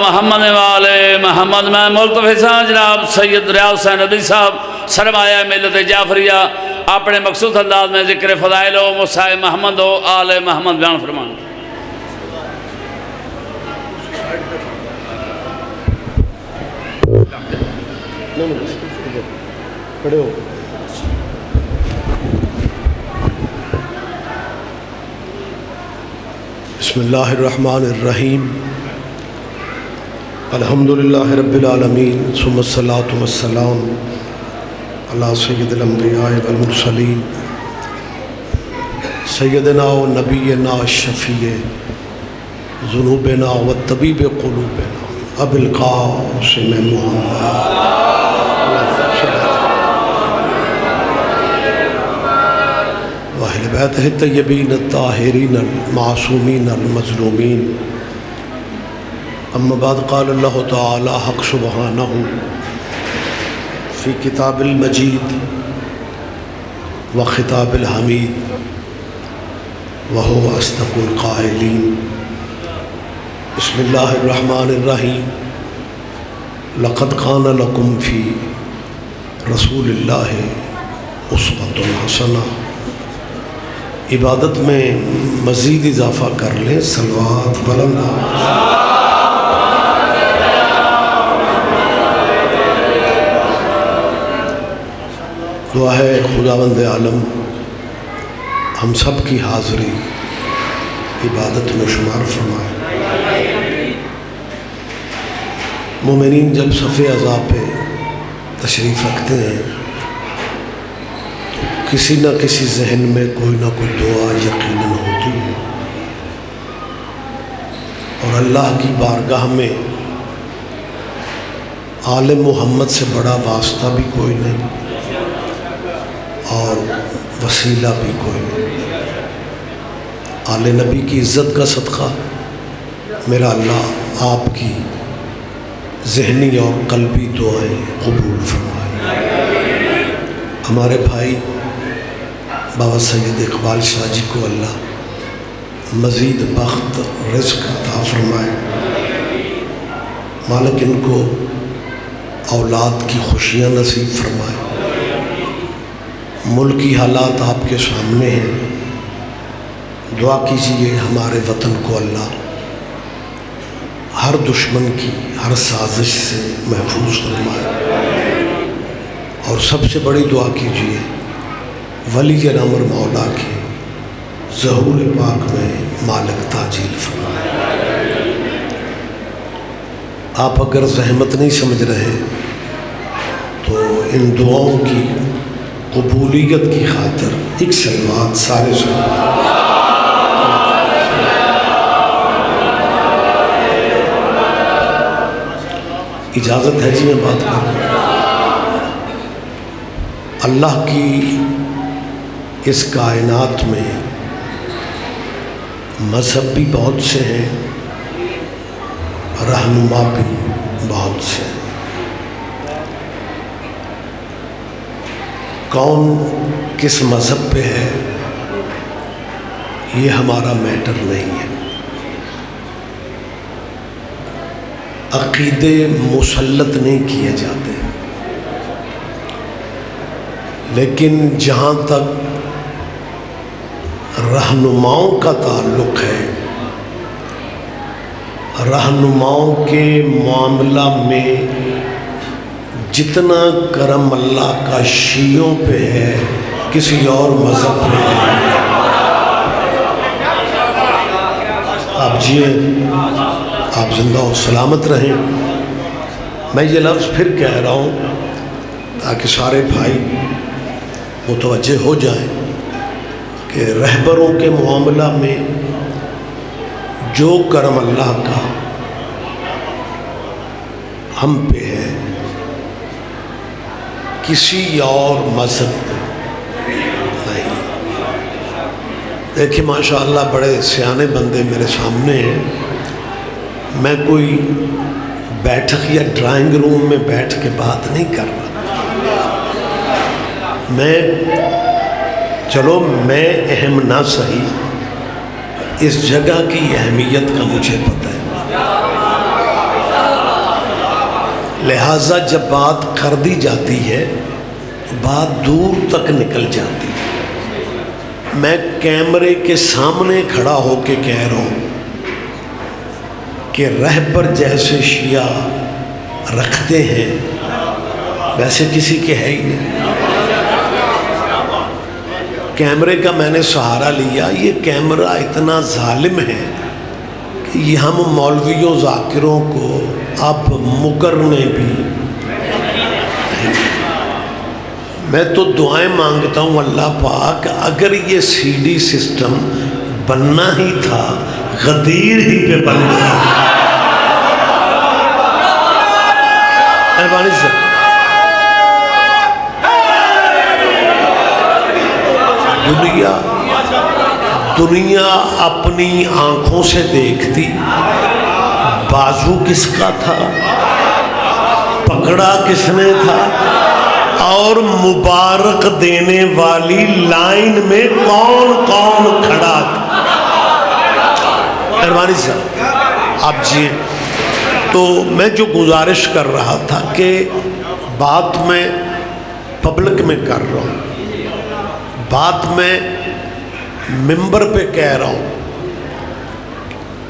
محمد والے محمد۔ میں ملتفی صاحب جناب سید ریاض حسین ندوی صاحب سرمایہ ملت جعفریہ اپنے مخصوص انداز میں ذکر فضائل و مسائل محمد و آل محمد بیان فرمان۔ بسم اللہ الرحمن الرحیم، الحمدللہ رب العالمین، ثم الصلاة والسلام علی سید الانبیاء والمرسلین، سیدنا و نبینا شفیع ذنوبنا و طبیب قلوبنا ابی القاسم محمد واہل بیتہ الطیبین الطاہرین المعصومین المظلومین۔ اما بعد، قال اللہ تعالی حق سبحانہ فی کتاب المجید و خطاب الحمید وہو اصدق القائلین۔ بسم اللہ الرحمن الرحیم، لقد کان لکم فی رسول اللہ اسوۃ حسنہ۔ عبادت میں مزید اضافہ کر لیں، صلوات بلند۔ دعا ہے خداوند عالم ہم سب کی حاضری عبادت میں شمار فرمائے۔ مومنین جب صف اعضاء پہ تشریف رکھتے ہیں تو کسی نہ کسی ذہن میں کوئی نہ کوئی دعا یقیناً ہوتی ہے، اور اللہ کی بارگاہ میں آل محمد سے بڑا واسطہ بھی کوئی نہیں اور وسیلہ بھی کوئی نہیں۔ آل نبی کی عزت کا صدقہ میرا اللہ آپ کی ذہنی اور قلبی دعائیں قبول فرمائے۔ ہمارے بھائی بابا سید اقبال شاہ جی کو اللہ مزید بخت رزق عطا فرمائے، مالک ان کو اولاد کی خوشیاں نصیب فرمائے۔ ملکی حالات آپ کے سامنے ہیں، دعا کیجئے ہمارے وطن کو اللہ ہر دشمن کی ہر سازش سے محفوظ فرمائے، اور سب سے بڑی دعا کیجئے ولی امر مولا کے ظہور پاک میں مالک تعجیل فرمائے۔ آپ اگر زحمت نہیں سمجھ رہے تو ان دعاؤں کی قبولیت کی خاطر ایک صلوات سارے صلوات۔ اجازت ہے جی میں بات کروں؟ اللہ کی اس کائنات میں مذہب بھی بہت سے ہیں، رہنما بھی بہت سے ہیں۔ کون کس مذہب پہ ہے یہ ہمارا میٹر نہیں ہے۔ عقیدے مسلط نہیں کیے جاتے، لیکن جہاں تک رہنماؤں کا تعلق ہے، رہنماؤں کے معاملہ میں جتنا کرم اللہ کا شیعوں پہ ہے کسی اور مذہب پہ نہیں۔ آپ جئیں، آپ زندہ و سلامت رہیں۔ میں یہ لفظ پھر کہہ رہا ہوں تاکہ سارے بھائی متوجہ ہو جائیں کہ رہبروں کے معاملہ میں جو کرم اللہ کا ہم پہ ہے کسی اور مذہب پہ نہیں۔ دیکھیں ماشاءاللہ بڑے سیانے بندے میرے سامنے ہیں، میں کوئی بیٹھک یا ڈرائنگ روم میں بیٹھ کے بات نہیں کر رہا، میں اہم نہ سہی، اس جگہ کی اہمیت کا مجھے پتہ ہے۔ لہٰذا جب بات کر دی جاتی ہے بات دور تک نکل جاتی ہے۔ میں کیمرے کے سامنے کھڑا ہو کے کہہ رہا ہوں کہ رہبر جیسے شیعہ رکھتے ہیں ویسے کسی کے ہے ہی نہیں۔ کیمرے کا میں نے سہارا لیا، یہ کیمرہ اتنا ظالم ہے کہ یہ ہم مولویوں ذاکروں کو اب مکرنے بھی۔ میں تو دعائیں مانگتا ہوں اللہ پاک، اگر یہ سی ڈی سسٹم بننا ہی تھا غدیر ہی پہ بننا ہے۔ مہربانی سے دنیا اپنی آنکھوں سے دیکھتی بازو کس کا تھا، پکڑا کس نے تھا، اور مبارک دینے والی لائن میں کون کون کھڑا تھا۔ مہربانی صاحب آپ جی، تو میں جو گزارش کر رہا تھا کہ بات میں پبلک میں کر رہا ہوں، بات میں ممبر پہ کہہ رہا ہوں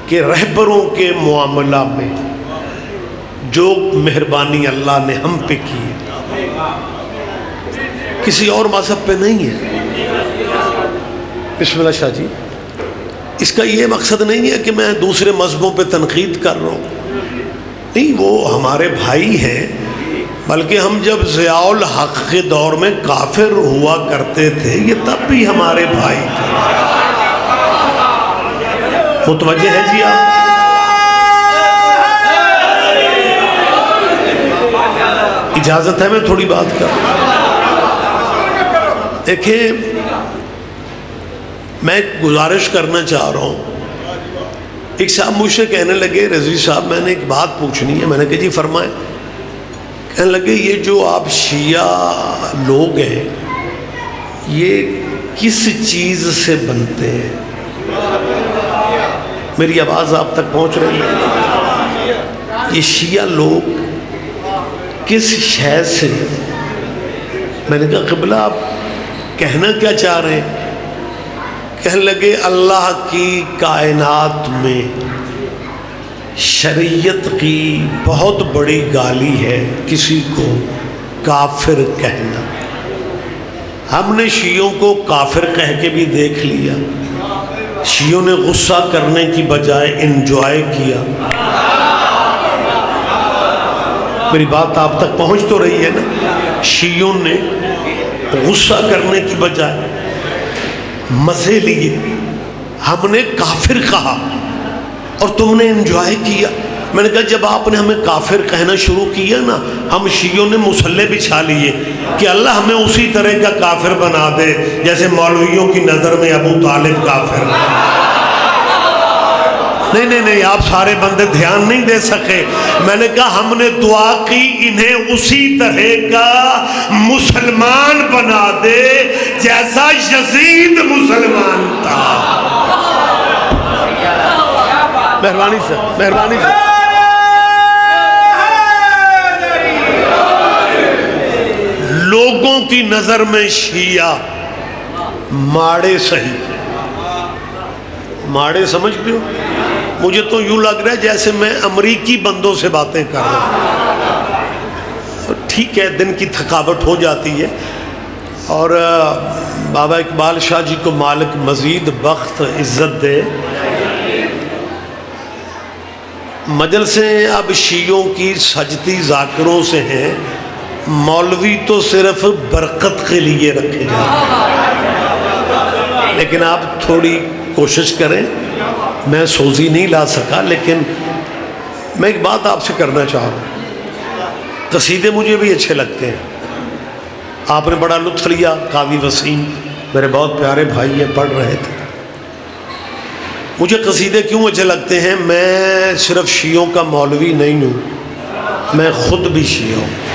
کہ رہبروں کے معاملہ میں جو مہربانی اللہ نے ہم پہ کی کسی اور مذہب پہ نہیں ہے۔ بسم اللہ شاہ جی، اس کا یہ مقصد نہیں ہے کہ میں دوسرے مذہبوں پہ تنقید کر رہا ہوں، نہیں، وہ ہمارے بھائی ہیں، بلکہ ہم جب ضیاء الحق کے دور میں کافر ہوا کرتے تھے یہ تب بھی ہمارے بھائی تھے۔ متوجہ ہے جی آپ؟ اجازت ہے میں تھوڑی بات کروں؟ دیکھیں، میں گزارش کرنا چاہ رہا ہوں۔ ایک صاحب مجھ سے کہنے لگے رضوی صاحب میں نے ایک بات پوچھنی ہے، میں نے کہا جی فرمائیں۔ کہنے لگے یہ جو آپ شیعہ لوگ ہیں یہ کس چیز سے بنتے ہیں؟ میری آواز آپ تک پہنچ رہی ہے؟ یہ شیعہ لوگ کس شے سے؟ میں نے کہا قبلہ آپ کہنا کیا چاہ رہے ہیں؟ کہنے لگے اللہ کی کائنات میں شریعت کی بہت بڑی گالی ہے کسی کو کافر کہنا۔ ہم نے شیعوں کو کافر کہہ کے بھی دیکھ لیا، شیعوں نے غصہ کرنے کی بجائے انجوائے کیا۔ میری بات آپ تک پہنچ تو رہی ہے نا؟ شیعوں نے غصہ کرنے کی بجائے مزے لیے، ہم نے کافر کہا اور تم نے انجوائے کیا۔ میں نے کہا جب آپ نے ہمیں کافر کہنا شروع کیا نا، ہم شیعوں نے مسلح بچھا لیے کہ اللہ ہمیں اسی طرح کا کافر بنا دے جیسے مولویوں کی نظر میں ابو طالب کافر۔ نہیں، آپ سارے بندے دھیان نہیں دے سکے۔ میں نے کہا ہم نے دعا کی انہیں اسی طرح کا مسلمان بنا دے جیسا یزید مسلمان تھا۔ مہربانی سے مہربانی سے لوگوں کی نظر میں شیعہ ماڑے صحیح، ماڑے سمجھتے ہو؟ مجھے تو یوں لگ رہا ہے جیسے میں امریکی بندوں سے باتیں کر رہا ہوں۔ ٹھیک ہے، دن کی تھکاوٹ ہو جاتی ہے، اور بابا اقبال شاہ جی کو مالک مزید بخت عزت دے۔ مجلسیں اب شیعوں کی سجتی ذاکروں سے ہیں، مولوی تو صرف برکت کے لیے رکھے جاتے ہیں۔ لیکن آپ تھوڑی کوشش کریں، میں سوزی نہیں لا سکا، لیکن میں ایک بات آپ سے کرنا چاہ رہا ہوں۔ قصیدے مجھے بھی اچھے لگتے ہیں، آپ نے بڑا لطف لیا۔ قاضی وسیم میرے بہت پیارے بھائی ہیں، پڑھ رہے تھے۔ مجھے قصیدے کیوں اچھے لگتے ہیں؟ میں صرف شیعوں کا مولوی نہیں ہوں، میں خود بھی شیعہ ہوں۔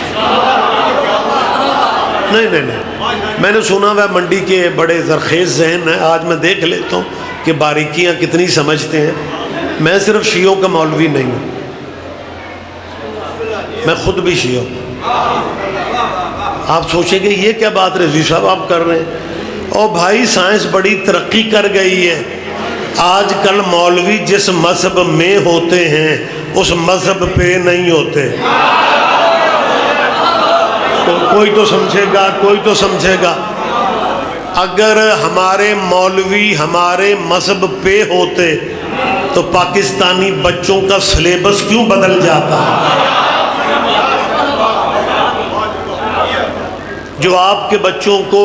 نہیں، میں نے سنا ہوا منڈی کے بڑے زرخیز ذہن ہیں، آج میں دیکھ لیتا ہوں کہ باریکیاں کتنی سمجھتے ہیں۔ میں صرف شیعوں کا مولوی نہیں ہوں، میں خود بھی شیعہ ہوں. آپ سوچیں گے یہ کیا بات رضوی صاحب آپ کر رہے ہیں؟ او بھائی سائنس بڑی ترقی کر گئی ہے. آج کل مولوی جس مذہب میں ہوتے ہیں اس مذہب پہ نہیں ہوتے. کوئی تو سمجھے گا, کوئی تو سمجھے گا. اگر ہمارے مولوی ہمارے مذہب پہ ہوتے تو پاکستانی بچوں کا سلیبس کیوں بدل جاتا؟ جو آپ کے بچوں کو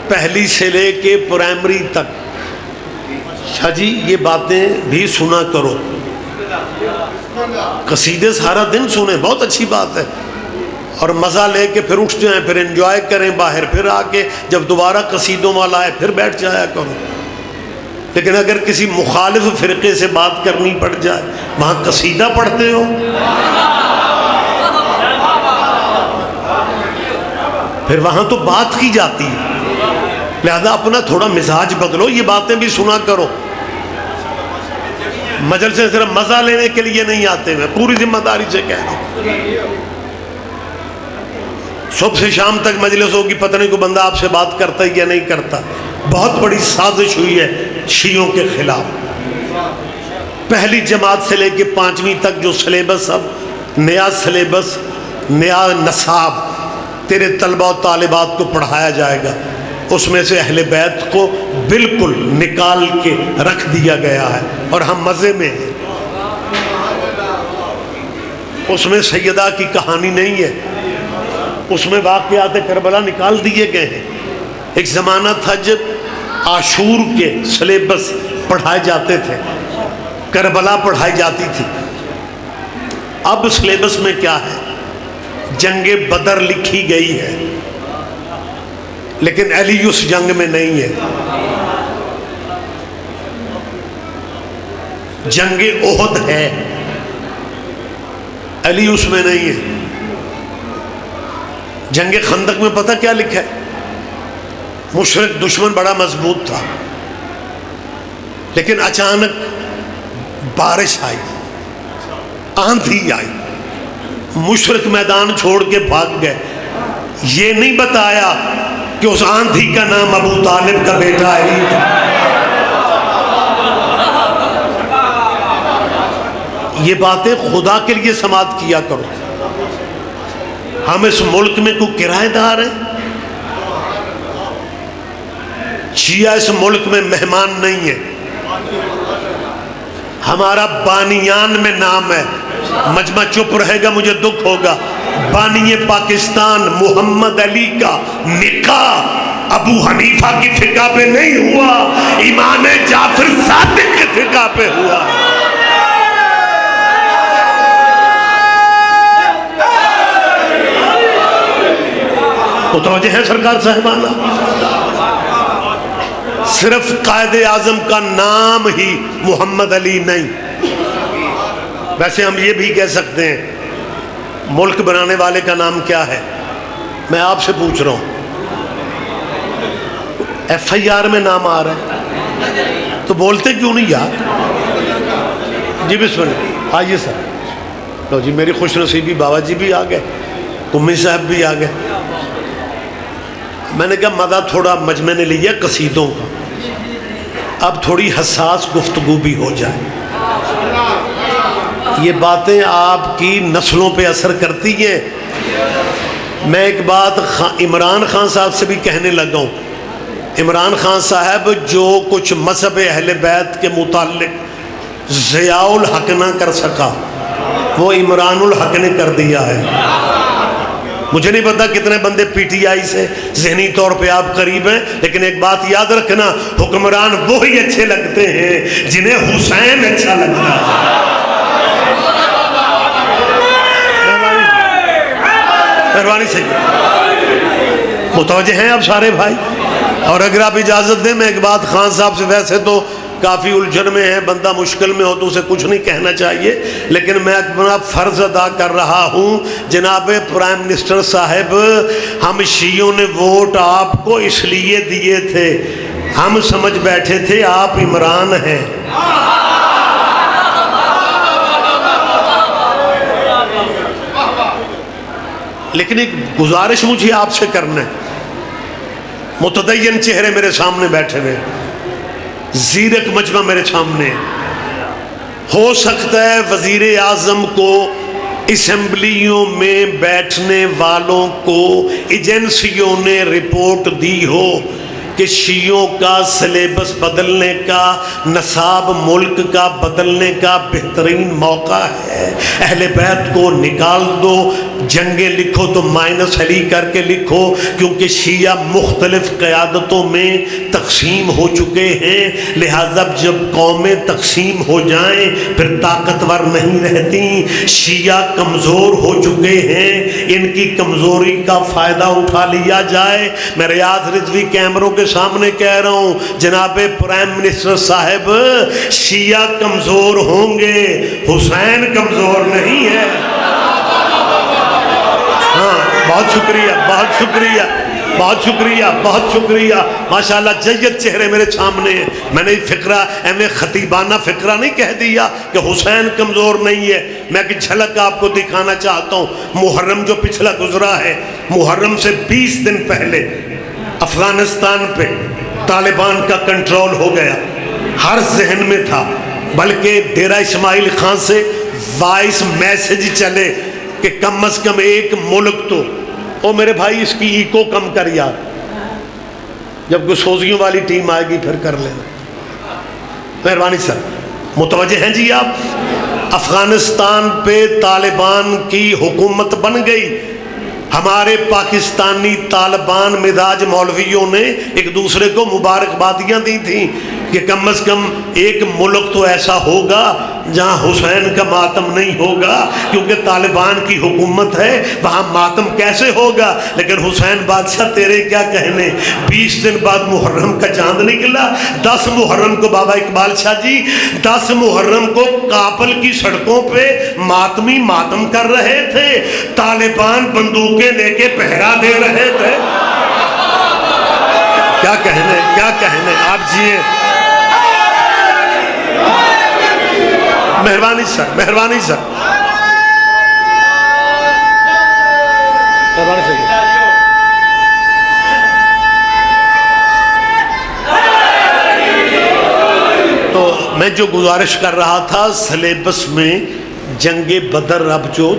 پہلی سے لے کے پرائمری تک, شاہ جی یہ باتیں بھی سنا کرو, قصیدے سارا دن سنیں, بہت اچھی بات ہے, اور مزہ لے کے پھر اٹھ جائیں, پھر انجوائے کریں باہر, پھر آ کے جب دوبارہ قصیدوں والا آئے پھر بیٹھ جایا کرو. لیکن اگر کسی مخالف فرقے سے بات کرنی پڑ جائے, وہاں قصیدہ پڑھتے ہو, پھر وہاں تو بات کی جاتی ہے. لہذا اپنا تھوڑا مزاج بدلو, یہ باتیں بھی سنا کرو. مجلسیں صرف مزہ لینے کے لیے نہیں آتے, میں پوری ذمہ داری سے کہہ رہا ہوں. صبح سے شام تک مجلس ہوگی, پتہ نہیں کوئی بندہ آپ سے بات کرتا ہے یا نہیں کرتا. بہت بڑی سازش ہوئی ہے شیعوں کے خلاف. پہلی جماعت سے لے کے 5ویں تک جو سلیبس, اب نیا سلیبس, نیا نصاب تیرے طلبہ و طالبات کو پڑھایا جائے گا, اس میں سے اہل بیت کو بالکل نکال کے رکھ دیا گیا ہے, اور ہم مزے میں ہیں. اس میں سیدہ کی کہانی نہیں ہے, اس میں واقعات کربلا نکال دیے گئے ہیں. ایک زمانہ تھا جب عاشور کے سلیبس پڑھائے جاتے تھے, کربلا پڑھائی جاتی تھی. اب سلیبس میں کیا ہے؟ جنگ بدر لکھی گئی ہے, لیکن علی اس جنگ میں نہیں ہے. جنگ احد ہے, علی اس میں نہیں ہے. جنگ خندق میں پتہ کیا لکھا ہے؟ مشرک دشمن بڑا مضبوط تھا, لیکن اچانک بارش آئی, آندھی آئی, مشرک میدان چھوڑ کے بھاگ گئے. یہ نہیں بتایا کہ اس آندھی کا نام ابو طالب کا بیٹا علی تھا. یہ باتیں خدا کے لیے سماعت کیا کرو. ہم اس ملک میں کوئی کرایہ دار ہیں؟ شیعہ اس ملک میں مہمان نہیں ہے. ہمارا بانیان میں نام ہے. مجمع چپ رہے گا مجھے دکھ ہوگا. بانی پاکستان محمد علی کا نکاح ابو حنیفہ کی فقہ پہ نہیں ہوا, امام جعفر صادق کی فقہ پہ ہوا. متوجہ ہے سرکار صاحبانہ؟ صرف قائد اعظم کا نام ہی محمد علی نہیں. ویسے ہم یہ بھی کہہ سکتے ہیں ملک بنانے والے کا نام کیا ہے. میں آپ سے پوچھ رہا ہوں, ایف آئی آر میں نام آ رہا ہے تو بولتے کیوں نہیں یار؟ جی بسم اللہ, آئیے سر. لو جی, میری خوش نصیبی بابا جی بھی آ گئے, امی صاحب بھی آ گئے. میں نے کہا مزہ تھوڑا مجمع نے لیا قصیدوں کا, اب تھوڑی حساس گفتگو بھی ہو جائے. یہ باتیں آپ کی نسلوں پہ اثر کرتی ہیں. میں ایک بات عمران خان صاحب سے بھی کہنے لگا ہوں. عمران خان صاحب جو کچھ مذہب اہل بیت کے متعلق ضیاء الحق نہ کر سکا وہ عمران الحق نے کر دیا ہے. مجھے نہیں پتا کتنے بندے پی ٹی آئی سے ذہنی طور پہ آپ قریب ہیں, لیکن ایک بات یاد رکھنا, حکمران وہی اچھے لگتے ہیں جنہیں حسین اچھا لگتا ہے. مہربانی سے متوجہ ہیں آپ سارے بھائی. اور اگر آپ اجازت دیں میں ایک بات خان صاحب سے, ویسے تو کافی الجھن میں ہے, بندہ مشکل میں ہو تو اسے کچھ نہیں کہنا چاہیے, لیکن میں اپنا فرض ادا کر رہا ہوں. جناب پرائم منسٹر صاحب, ہم شیعوں نے ووٹ آپ کو اس لیے دیے تھے, ہم سمجھ بیٹھے تھے آپ عمران ہیں. لیکن ایک گزارش مجھے آپ سے کرنا ہے. متدین چہرے میرے سامنے بیٹھے ہوئے، زیرک مجمع میرے سامنے. ہو سکتا ہے وزیر اعظم کو اسمبلیوں میں بیٹھنے والوں کو ایجنسیوں نے رپورٹ دی ہو کہ شیعوں کا سلیبس بدلنے کا، نصاب ملک کا بدلنے کا بہترین موقع ہے، اہل بیت کو نکال دو، جنگیں لکھو تو مائنس علی کر کے لکھو، کیونکہ شیعہ مختلف قیادتوں میں تقسیم ہو چکے ہیں، لہذا جب قومیں تقسیم ہو جائیں پھر طاقتور نہیں رہتی. شیعہ کمزور ہو چکے ہیں، ان کی کمزوری کا فائدہ اٹھا لیا جائے. میں ریاض رضوی کیمروں کے سامنے کہہ رہا ہوں، جناب پرائم منسٹر صاحب، شیعہ کمزور ہوں گے، حسین کمزور نہیں ہے. ہاں، بہت شکریہ، بہت شکریہ، بہت شکریہ، بہت شکریہ. ماشاءاللہ جید چہرے میرے سامنے ہیں. میں نے فقرہ ایویں خطیبانہ فقرہ نہیں کہہ دیا کہ حسین کمزور نہیں ہے. میں ایک جھلک آپ کو دکھانا چاہتا ہوں. محرم جو پچھلا گزرا ہے، محرم سے 20 دن پہلے افغانستان پہ طالبان کا کنٹرول ہو گیا. ہر ذہن میں تھا، بلکہ ڈیرہ اسماعیل خان سے وائس میسج چلے کہ کم از کم ایک ملک تو، او میرے بھائی اس کی ایکو کم کر یار، جب گسوزیوں والی ٹیم آئے گی پھر کر لینا. مہربانی سر، متوجہ ہیں جی آپ؟ افغانستان پہ طالبان کی حکومت بن گئی. ہمارے پاکستانی طالبان مزاج مولویوں نے ایک دوسرے کو مبارکبادیاں دی تھیں کہ کم از کم ایک ملک تو ایسا ہوگا جہاں حسین کا ماتم نہیں ہوگا، کیونکہ طالبان کی حکومت ہے، وہاں ماتم کیسے ہوگا. لیکن حسین بادشاہ تیرے کیا کہنے، 20 دن بعد محرم کا چاند نکلا. 10 محرم کو بابا اقبال شاہ جی، 10 محرم کو کابل کی سڑکوں پہ ماتمی ماتم کر رہے تھے، طالبان بندوقیں لے کے پہرا دے رہے تھے. کیا کہنے، کیا کہنے، آپ جیے. مہربانی سر، مہربانی سر، مہربانی سر. تو میں جو گزارش کر رہا تھا، سلیبس میں جنگ بدر اب جو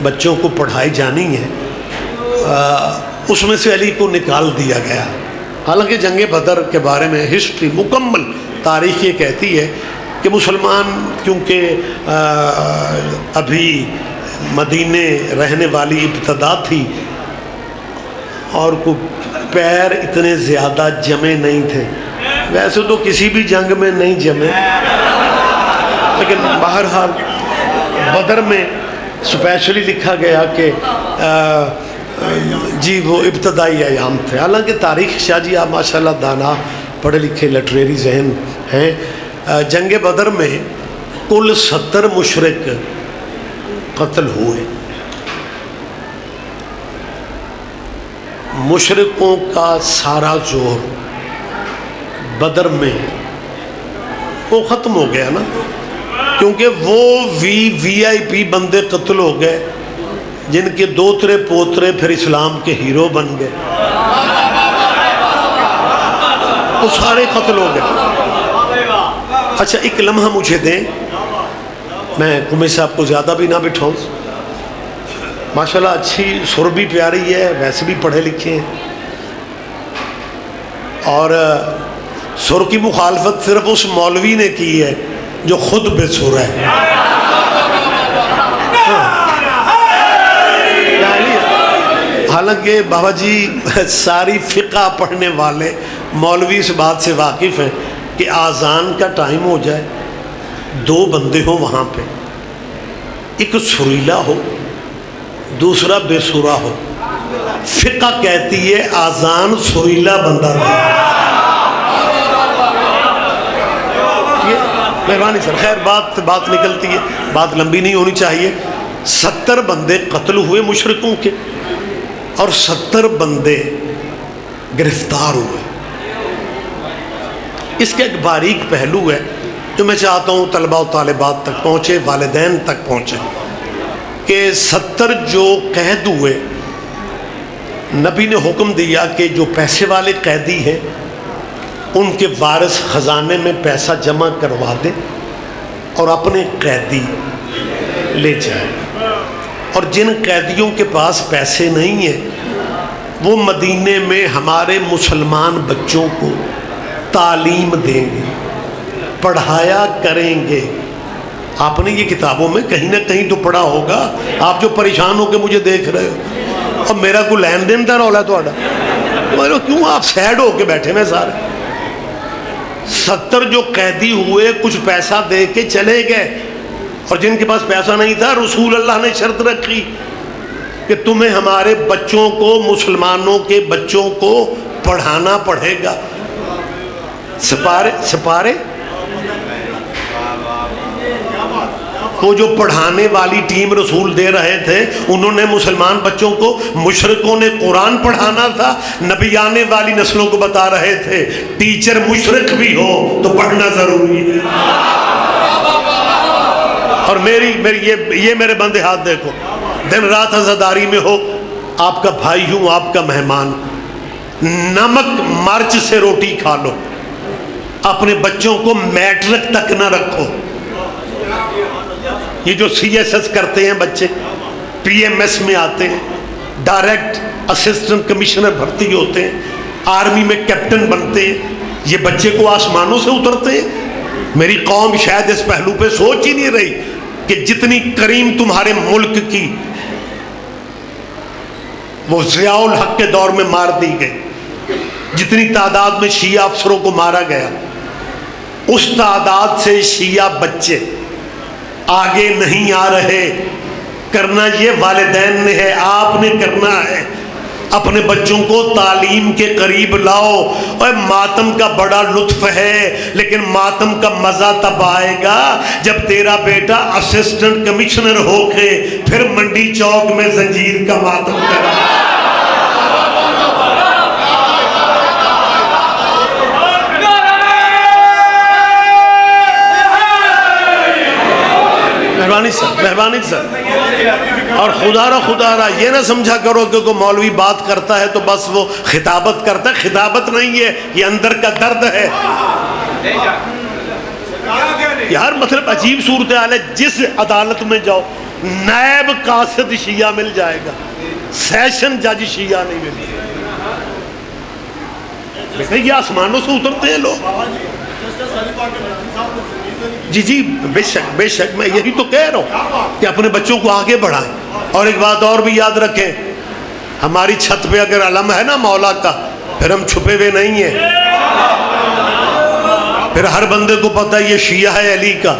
بچوں کو پڑھائی جانی ہے، اس میں سے علی کو نکال دیا گیا. حالانکہ جنگ بدر کے بارے میں ہسٹری، مکمل تاریخ یہ کہتی ہے کہ مسلمان کیونکہ ابھی مدینے رہنے والی ابتدا تھی اور کو پیر اتنے زیادہ جمے نہیں تھے. ویسے تو کسی بھی جنگ میں نہیں جمے، لیکن بہرحال بدر میں اسپیشلی لکھا گیا کہ جی وہ ابتدائی ایام تھے. حالانکہ تاریخ شاہ جی آپ ماشاءاللہ دانا، پڑھے لکھے لٹریری ذہن ہیں. جنگ بدر میں کل 70 مشرک قتل ہوئے. مشرکوں کا سارا زور بدر میں وہ ختم ہو گیا نا، کیونکہ وہ وی آئی پی بندے قتل ہو گئے جن کے دوترے پوترے پھر اسلام کے ہیرو بن گئے، وہ سارے قتل ہو گئے. اچھا ایک لمحہ مجھے دیں، میں قمی صاحب کو زیادہ بھی نہ بٹھاؤں. ماشاءاللہ اچھی سر بھی پیاری ہے، ویسے بھی پڑھے لکھے ہیں، اور سر کی مخالفت صرف اس مولوی نے کی ہے جو خود بے سر ہے. حالانکہ بابا جی ساری فقہ پڑھنے والے مولوی اس بات سے واقف ہیں کہ آذان کا ٹائم ہو جائے، 2 بندے ہوں وہاں پہ، ایک سریلا ہو دوسرا بے سورا ہو. فقہ کہتی ہے آذان سریلا بندہ دے. مہربانی سر، خیر بات نکلتی ہے، بات لمبی نہیں ہونی چاہیے. 70 بندے قتل ہوئے مشرکوں کے اور 70 بندے گرفتار ہوئے. اس کا ایک باریک پہلو ہے جو میں چاہتا ہوں طلباء و طالبات تک پہنچے، والدین تک پہنچے، کہ 70 جو قید ہوئے نبی نے حکم دیا کہ جو پیسے والے قیدی ہیں ان کے وارث خزانے میں پیسہ جمع کروا دیں اور اپنے قیدی لے جائیں، اور جن قیدیوں کے پاس پیسے نہیں ہیں وہ مدینے میں ہمارے مسلمان بچوں کو تعلیم دیں گے، پڑھایا کریں گے۔ آپ نے یہ کتابوں میں کہیں نہ کہیں تو پڑھا ہوگا، آپ جو پریشان ہو کے مجھے دیکھ رہے ہو اور میرا کوئی لین دین دا رولا تھوڑا، کیوں آپ سیڈ ہو کے بیٹھے میں سارے؟ 70 جو قیدی ہوئے کچھ پیسہ دے کے چلے گئے، اور جن کے پاس پیسہ نہیں تھا رسول اللہ نے شرط رکھی کہ تمہیں ہمارے بچوں کو، مسلمانوں کے بچوں کو پڑھانا پڑے گا۔ سپارے وہ جو پڑھانے والی ٹیم رسول دے رہے تھے، انہوں نے مسلمان بچوں کو، مشرکوں نے قرآن پڑھانا تھا، نبی آنے والی نسلوں کو بتا رہے تھے ٹیچر مشرک بھی ہو تو پڑھنا ضروری ہے۔ اور یہ میرے بندے ہاتھ دیکھو، دن رات عزاداری میں ہو، آپ کا بھائی ہوں، آپ کا مہمان، نمک مرچ سے روٹی کھا لو، اپنے بچوں کو میٹرک تک نہ رکھو۔ یہ جو سی ایس ایس کرتے ہیں بچے، پی ایم ایس میں آتے ہیں، ڈائریکٹ اسسٹنٹ کمشنر بھرتی ہوتے ہیں، آرمی میں کیپٹن بنتے ہیں، یہ بچے کو آسمانوں سے اترتے ہیں۔ میری قوم شاید اس پہلو پہ سوچ ہی نہیں رہی کہ جتنی کریم تمہارے ملک کی وہ ضیاء الحق کے دور میں مار دی گئی، جتنی تعداد میں شیعہ افسروں کو مارا گیا، اس تعداد سے شیعہ بچے آگے نہیں آ رہے۔ کرنا یہ والدین نے ہے، آپ نے کرنا ہے، اپنے بچوں کو تعلیم کے قریب لاؤ۔ اور ماتم کا بڑا لطف ہے، لیکن ماتم کا مزہ تب آئے گا جب تیرا بیٹا اسسٹنٹ کمشنر ہو کے پھر منڈی چوک میں زنجیر کا ماتم کرے۔ مہربانی سر، اور خدا را یہ نہ سمجھا کرو کہ کوئی مولوی بات کرتا ہے تو بس وہ خطابت کرتا ہے، خطابت نہیں ہے، یہ اندر کا درد ہے یار۔ مطلب عجیب صورتحال ہے، جس عدالت میں جاؤ نائب قاصد شیعہ مل جائے گا، سیشن جج شیعہ نہیں ملے گا۔ یہ آسمانوں سے اترتے ہیں لوگ۔ جی بے شک میں یہی تو کہہ رہا ہوں کہ اپنے بچوں کو آگے بڑھائیں۔ اور ایک بات اور بھی یاد رکھیں، ہماری چھت پہ اگر علم ہے نا مولا کا، پھر ہم چھپے ہوئے نہیں ہیں، پھر ہر بندے کو پتہ ہے یہ شیعہ ہے علی کا،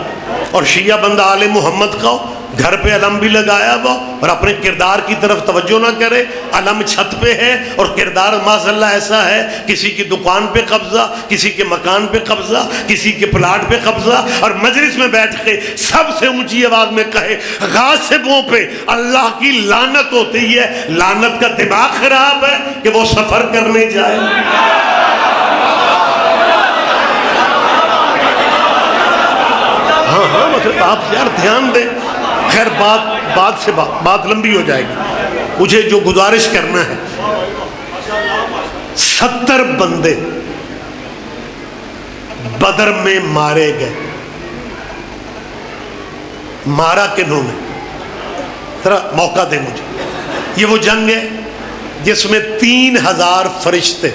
اور شیعہ بندہ آل محمد کا ہو، گھر پہ علم بھی لگایا ہوا اور اپنے کردار کی طرف توجہ نہ کرے۔ علم چھت پہ ہے اور کردار ماذ اللہ ایسا ہے، کسی کی دکان پہ قبضہ، کسی کے مکان پہ قبضہ، کسی کے پلاٹ پہ قبضہ، اور مجلس میں بیٹھ کے سب سے اونچی آواز میں کہے غاصبوں پہ اللہ کی لعنت ہوتی ہے۔ لعنت کا دماغ خراب ہے کہ وہ سفر کرنے جائے۔ ہاں مطلب آپ یار دھیان دیں۔ خیر بات لمبی ہو جائے گی، مجھے جو گزارش کرنا ہے، 70 بندے بدر میں مارے گئے۔ مارا کنہوں نے؟ ذرا موقع دے مجھے۔ یہ وہ جنگ ہے جس میں 3000 فرشتے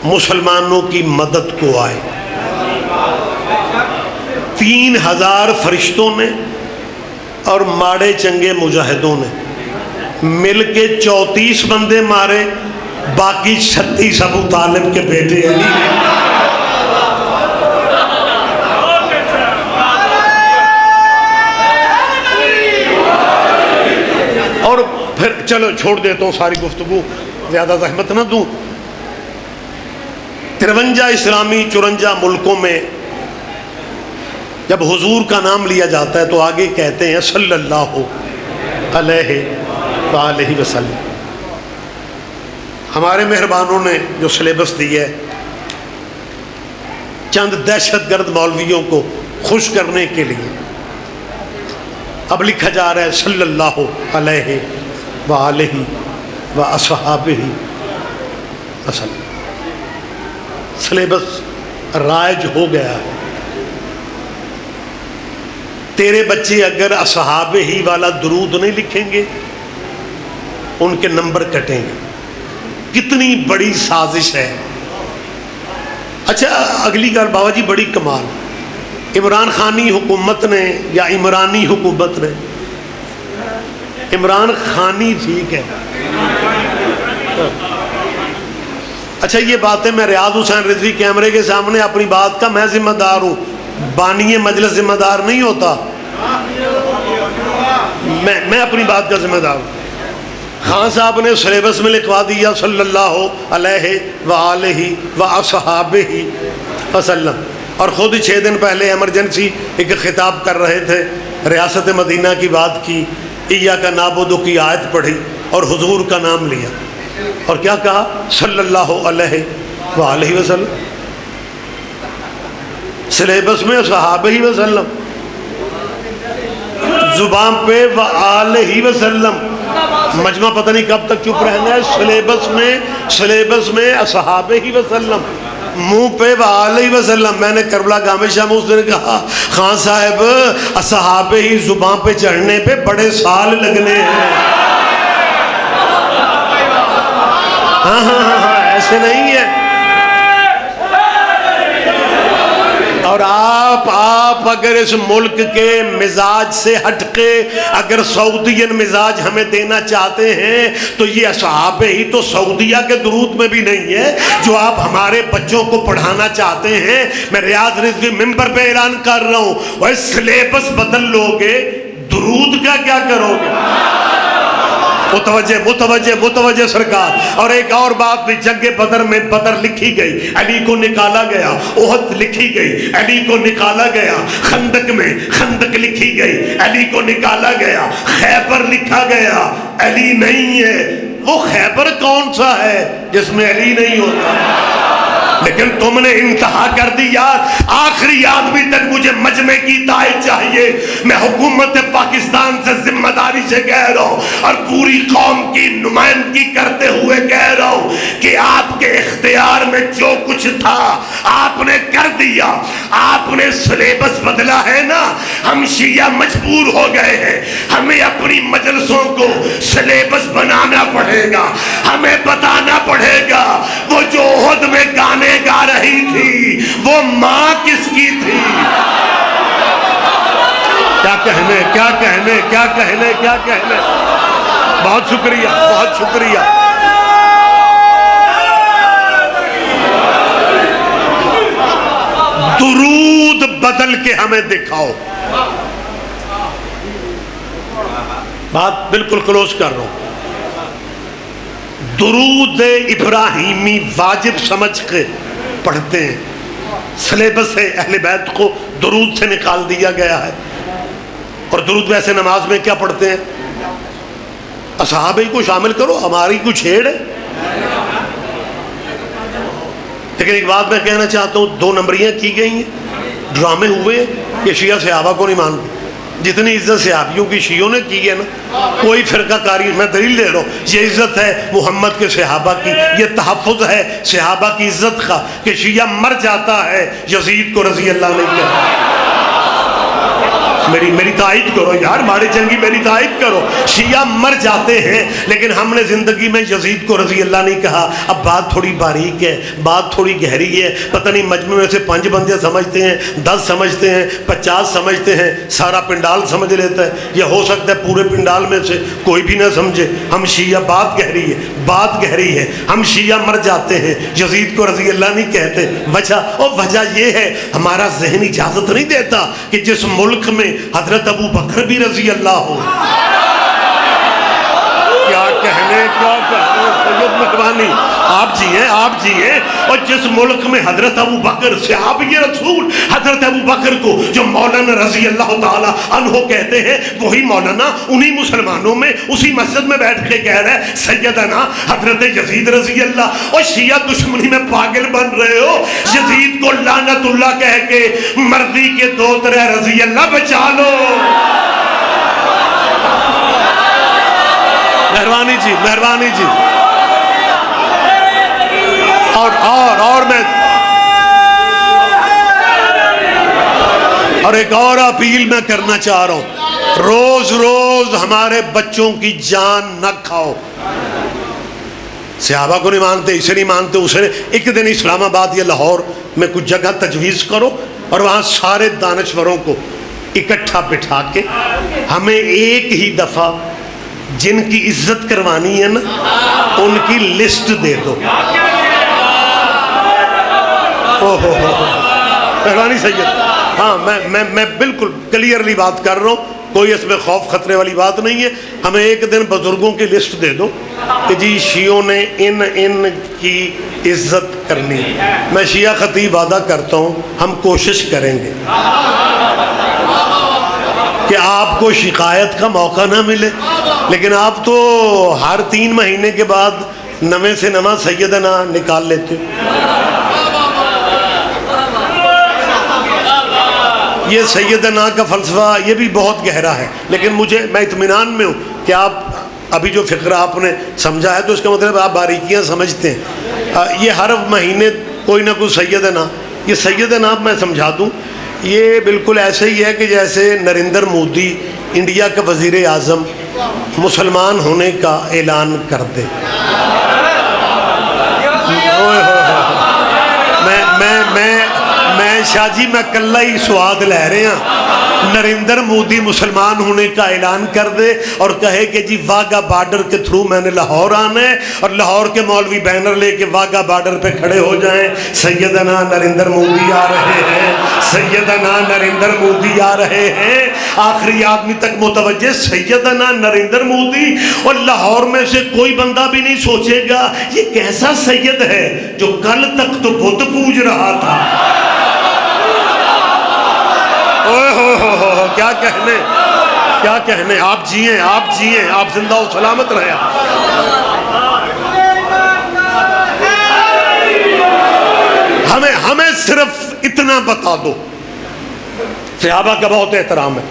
مسلمانوں کی مدد کو آئے۔ 3000 فرشتوں نے اور ماڑے چنگے مجاہدوں نے مل کے 34 بندے مارے، باقی 36 ابو طالب کے بیٹے علی نے۔ اور پھر چلو چھوڑ دیتا ہوں ساری گفتگو، زیادہ زحمت نہ دوں۔ 53 اسلامی 54 ملکوں میں جب حضور کا نام لیا جاتا ہے تو آگے کہتے ہیں صلی اللہ علیہ وآلہ وسلم۔ ہمارے مہربانوں نے جو سلیبس دی ہے، چند دہشت گرد مولویوں کو خوش کرنے کے لیے اب لکھا جا رہا ہے صلی اللہ علیہ وآلہ وأصحابہ وسلم۔ سلیبس رائج ہو گیا ہے۔ تیرے بچے اگر اصحابہ ہی والا درود نہیں لکھیں گے ان کے نمبر کٹیں گے۔ کتنی بڑی سازش ہے۔ اچھا اگلی گال بابا جی بڑی کمال، عمران خانی حکومت نے یا عمرانی حکومت نے، عمران خانی ٹھیک ہے، اچھا یہ باتیں میں ریاض حسین رضوی کیمرے کے سامنے اپنی بات کا میں ذمہ دار ہوں، بانی مجلس ذمہ دار نہیں ہوتا، میں اپنی بات کا ذمہ دار ہوں۔ خان صاحب نے سلیبس میں لکھوا دیا صلی اللہ علیہ وآلہ وصحابہ وسلم، اور خود 6 دن پہلے ایمرجنسی ایک خطاب کر رہے تھے، ریاست مدینہ کی بات کی، ایاک نعبد کی آیت پڑھی اور حضور کا نام لیا اور کیا کہا؟ صلی اللہ علیہ وآلہ وسلم۔ سلیبس میں صحابہ ہی وسلم، زبان پہ وآلہ وسلم، مجمع پتہ نہیں کب تک چپ رہنا ہے، سلیبس میں صحابہ ہی وسلم، منہ پہ وآلہ وسلم۔ میں نے کربلا گامِ شام اس دن کہا خان صاحب صحابہ ہی زبان پہ چڑھنے پہ بڑے سال لگنے ہیں۔ ہاں ایسے نہیں ہے۔ اور آپ اگر اس ملک کے مزاج سے ہٹ کے اگر سعودین مزاج ہمیں دینا چاہتے ہیں تو یہ صحابہ ہی تو سعودیہ کے درود میں بھی نہیں ہے جو آپ ہمارے بچوں کو پڑھانا چاہتے ہیں۔ میں ریاض رضوی ممبر پہ اعلان کر رہا ہوں، وہ سلیبس بدل لوگے، درود کا کیا کرو گے؟ متوجہ سرکار۔ اور ایک اور بات بھی، جنگ بدر میں بدر لکھی گئی، علی کو نکالا گیا، احد لکھی گئی، علی کو نکالا گیا، خندق میں خندق لکھی گئی، علی کو نکالا گیا، خیبر لکھا گیا، علی نہیں ہے۔ وہ خیبر کون سا ہے جس میں علی نہیں ہوتا؟ لیکن تم نے انتہا کر دی یار، آخری آدمی تک مجھے مجمع کی تائید چاہیے۔ میں حکومت پاکستان سے ذمہ داری سے کہہ رہا ہوں اور پوری قوم کی نمائندگی کرتے ہوئے کہہ رہا ہوں کہ آپ کے اختیار میں جو کچھ تھا آپ نے کر دیا، آپ نے سلیبس بدلا ہے نا۔ ہم شیعہ مجبور ہو گئے ہیں، ہمیں اپنی مجلسوں کو سلیبس بنانا پڑے گا، ہمیں بتانا پڑے گا وہ جو احد میں گانے گا رہی تھی وہ ماں کس کی تھی۔ کیا کہنے۔ بہت شکریہ۔ درود بدل کے ہمیں دکھاؤ۔ بات بالکل کلوز کر رہا ہوں۔ درود ابراہیمی واجب سمجھ کے پڑھتے ہیں، سلیبس سے اہل بیت کو درود سے نکال دیا گیا ہے۔ اور درود ویسے نماز میں کیا پڑھتے ہیں؟ اصحابہ کو شامل کرو، ہماری کوئی چھیڑ ہے؟ لیکن ایک بات میں کہنا چاہتا ہوں، 2 نمبریاں کی گئی ہیں، ڈرامے ہوئے ہیں کہ شیعہ صحابہ کو نہیں مانتے۔ جتنی عزت صحابیوں کی شیعوں نے کی ہے نا، کوئی فرقہ کاری، میں دلیل دے رہا ہوں، یہ عزت ہے محمد کے صحابہ کی، یہ تحفظ ہے صحابہ کی عزت کا کہ شیعہ مر جاتا ہے یزید کو رضی اللہ نہیں کہتا۔ میری تائید کرو یار، ماڑی چنگی میری تائید کرو۔ شیعہ مر جاتے ہیں لیکن ہم نے زندگی میں یزید کو رضی اللہ نہیں کہا۔ اب بات تھوڑی باریک ہے، بات تھوڑی گہری ہے، پتہ نہیں مجمع میں سے 5 بندے سمجھتے ہیں، 10 سمجھتے ہیں، 50 سمجھتے ہیں، سارا پنڈال سمجھ لیتا ہے، یا ہو سکتا ہے پورے پنڈال میں سے کوئی بھی نہ سمجھے۔ ہم شیعہ، بات گہری ہے، ہم شیعہ مر جاتے ہیں، یزید کو رضی اللہ نہیں کہتے۔ وجہ یہ ہے ہمارا ذہن اجازت نہیں دیتا کہ جس ملک میں حضرت ابو بکر بھی رضی اللہ ہو۔ کیا کہنے سید مہربانی، آپ جی ہیں۔ اور جس ملک میں حضرت ابو بکر صحابی رسول حضرت ابو بکر کو جو مولانا رضی اللہ تعالی عنہ کہتے ہیں، وہی مولانا انہی مسلمانوں میں اسی مسجد میں بیٹھ کے کہہ رہا ہے سیدنا حضرت یزید رضی اللہ۔ اور شیعہ دشمنی میں پاگل بن رہے ہو، یزید کو لعنت اللہ کہہ کے مرضی کے 2-3 رضی اللہ بچا لو۔ مہربانی جی، مہربانی جی. اور میں اور ایک اور اپیل میں کرنا چاہ رہا ہوں، روز روز ہمارے بچوں کی جان نہ کھاؤ. صحابہ کو نہیں مانتے، اسے نہیں مانتے، اسے نہیں. ایک دن اسلام آباد یا لاہور میں کچھ جگہ تجویز کرو اور وہاں سارے دانشوروں کو اکٹھا بٹھا کے ہمیں ایک ہی دفعہ جن کی عزت کروانی ہے نا ان کی لسٹ دے دو. مہربانی سید. ہاں میں بالکل کلیئرلی بات کر رہا ہوں، کوئی اس میں خوف خطرے والی بات نہیں ہے. ہمیں ایک دن بزرگوں کی لسٹ دے دو کہ جی شیعوں نے ان کی عزت کرنی. میں شیعہ خطیب وعدہ کرتا ہوں ہم کوشش کریں گے کہ آپ کو شکایت کا موقع نہ ملے، لیکن آپ تو ہر 3 مہینے کے بعد نویں سے نواں سیدنا نکال لیتے. یہ سیدنا کا فلسفہ یہ بھی بہت گہرا ہے، لیکن میں اطمینان میں ہوں کہ آپ ابھی جو فقرہ آپ نے سمجھا ہے تو اس کا مطلب آپ باریکیاں سمجھتے ہیں. یہ ہر مہینے کوئی نہ کوئی سیدنا، یہ سیدنا میں سمجھا دوں، یہ بالکل ایسے ہی ہے کہ جیسے نریندر مودی انڈیا کا وزیر اعظم مسلمان ہونے کا اعلان کر دے. میں شاہ جی میں کلہ ہی سواد لے رہے ہیں. نریندر مودی مسلمان ہونے کا اعلان کر دے اور کہے کہ جی واگا بارڈر کے تھرو میں نے لاہور آنا ہے، اور لاہور کے مولوی بینر لے کے واگا بارڈر پہ کھڑے ہو جائیں، سیدنا نریندر مودی آ رہے ہیں، سیدنا نریندر مودی آ رہے ہیں. آخری آدمی تک متوجہ سیدنا نریندر مودی، اور لاہور میں سے کوئی بندہ بھی نہیں سوچے گا یہ کیسا سید ہے جو کل تک تو بت پوج رہا تھا. کیا کہنے. آپ جیئیں، آپ زندہ و سلامت رہے. ہمیں صرف اتنا بتا دو، صحابہ کا بہت احترام ہے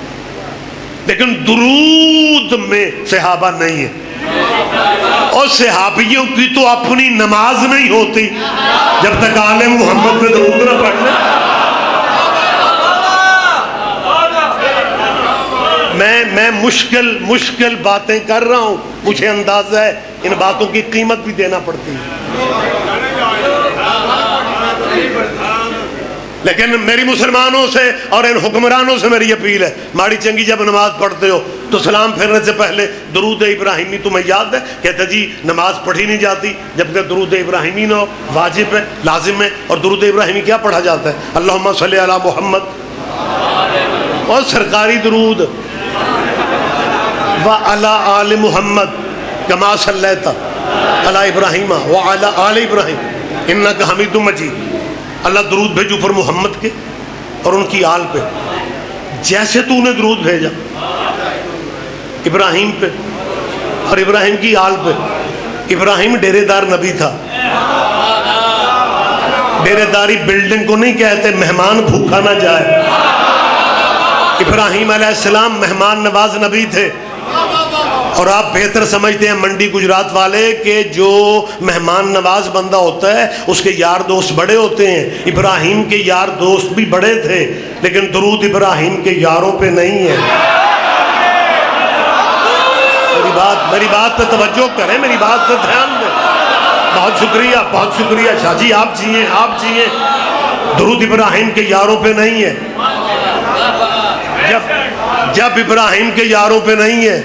لیکن درود میں صحابہ نہیں ہے، اور صحابیوں کی تو اپنی نماز نہیں ہوتی جب تک آل محمد پہ درود نہ پڑھ لیں. میں مشکل باتیں کر رہا ہوں، مجھے اندازہ ہے ان باتوں کی قیمت بھی دینا پڑتی ہے، لیکن میری مسلمانوں سے اور ان حکمرانوں سے میری اپیل ہے، ماڑی چنگی جب نماز پڑھتے ہو تو سلام پھیرنے سے پہلے درود ابراہیمی تمہیں یاد ہے؟ کہتے جی نماز پڑھی نہیں جاتی جب کہ درود ابراہیمی نہ ہو. واجب ہے، لازم ہے. اور درود ابراہیمی کیا پڑھا جاتا ہے؟ اللہم صلی علی محمد، اور سرکاری درود وعلی آل محمد کما صلیت علی ابراہیم وعلی آل ابراہیم انک حمید مجید. اللہ درود بھیجو پر محمد کے اور ان کی آل پہ، جیسے تو نے درود بھیجا ابراہیم پہ اور ابراہیم کی آل پہ. ابراہیم ڈیرے دار نبی تھا. ڈیرے داری بلڈنگ کو نہیں کہتے مہمان بھوکا نہ جائے. ابراہیم علیہ السلام مہمان نواز نبی تھے. اور آپ بہتر سمجھتے ہیں منڈی گجرات والے کہ جو مہمان نواز بندہ ہوتا ہے اس کے یار دوست بڑے ہوتے ہیں. ابراہیم کے یار دوست بھی بڑے تھے لیکن درود ابراہیم کے یاروں پہ نہیں ہے. میری بات پہ توجہ کریں، میری بات پہ دھیان دیں. بہت شکریہ شاہ جی. آپ جیئیں. درود ابراہیم کے یاروں پہ نہیں ہے. جب ابراہیم کے یاروں پہ نہیں ہے